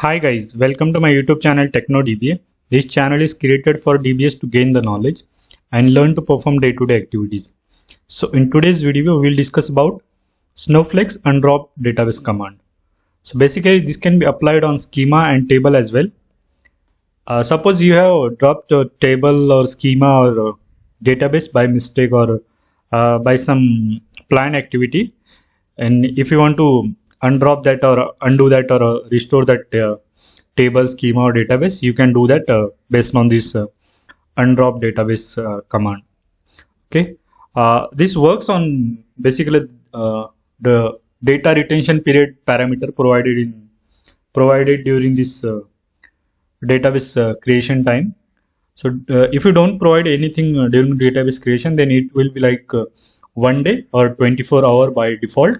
Hi guys, welcome to my YouTube channel TechnoDBA. This channel is created for DBAs to gain the knowledge and learn to perform day-to-day activities. So in today's video, we will discuss about snowflake's undrop database command. So basically this can be applied on schema and table as well. Suppose you have dropped a table or schema or database by mistake or by some planned activity, and if you want to undrop that or undo that or restore that table, schema or database, you can do that based on this undrop database command. Okay, this works on basically the data retention period parameter provided during this database creation time. So if you don't provide anything during database creation, then it will be like 1 day or 24 hour by default,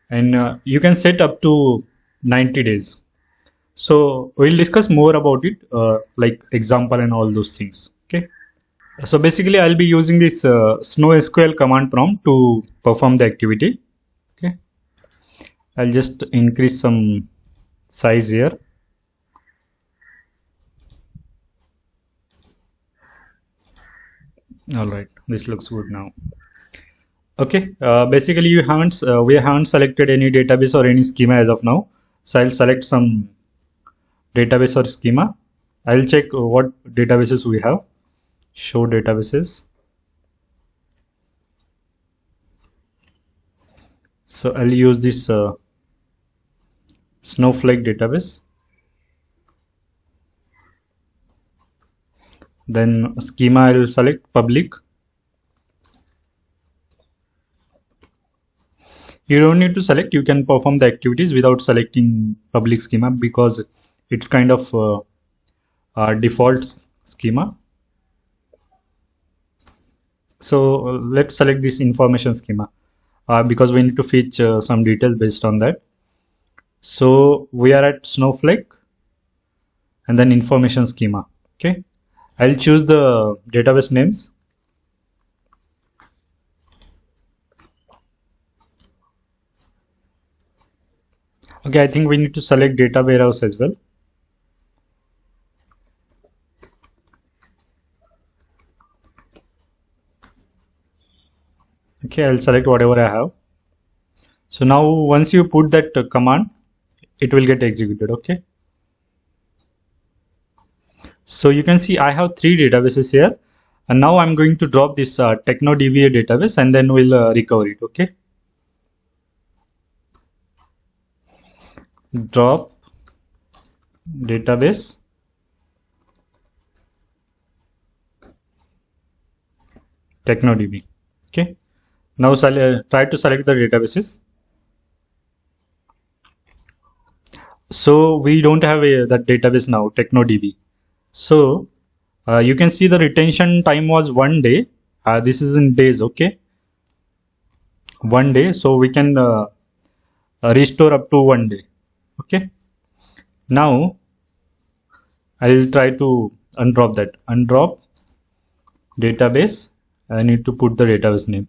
and you can set up to 90 days. So we'll discuss more about it, like example and all those things. Okay, so basically I'll be using this snowsql command prompt to perform the activity. Okay, I'll just increase some size here. All right, this looks good now. Okay, basically we haven't selected any database or any schema as of now. So I'll select some database or schema. I'll check what databases we have. Show databases. So I'll use this snowflake database. Then schema I will select public. You don't need to select, you can perform the activities without selecting public schema because it's kind of default schema. So let's select this information schema because we need to fetch some details based on that. So we are at snowflake and then information schema. Okay, I'll choose the database names. Okay, I think we need to select data warehouse as well. Okay, I'll select whatever I have. So now once you put that command, it will get executed. Okay, so you can see I have 3 databases here, and now I'm going to drop this TechnoDBA database and then we'll recover it. Okay, drop database TechnoDB. Okay, now try to select the databases. So we don't have that database now, TechnoDB. So you can see the retention time was 1 day. This is in days. Okay, 1 day. So we can restore up to 1 day. Okay, now I'll try to undrop that. Undrop database. I need to put the database name.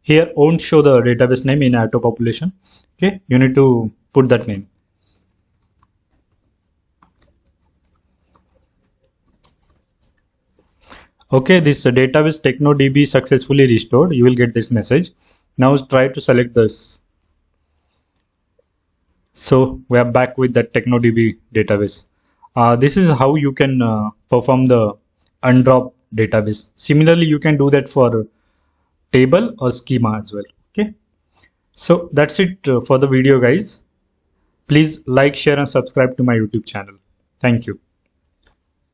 Here won't show the database name in auto population. Okay, you need to put that name. Okay, this database TechnoDB successfully restored. You will get this message. Now try to select this. So we are back with that TechnoDB database. This is how you can perform the undrop database. Similarly, you can do that for table or schema as well. Okay, so that's it for the video, guys. Please like, share and subscribe to my YouTube channel. Thank you.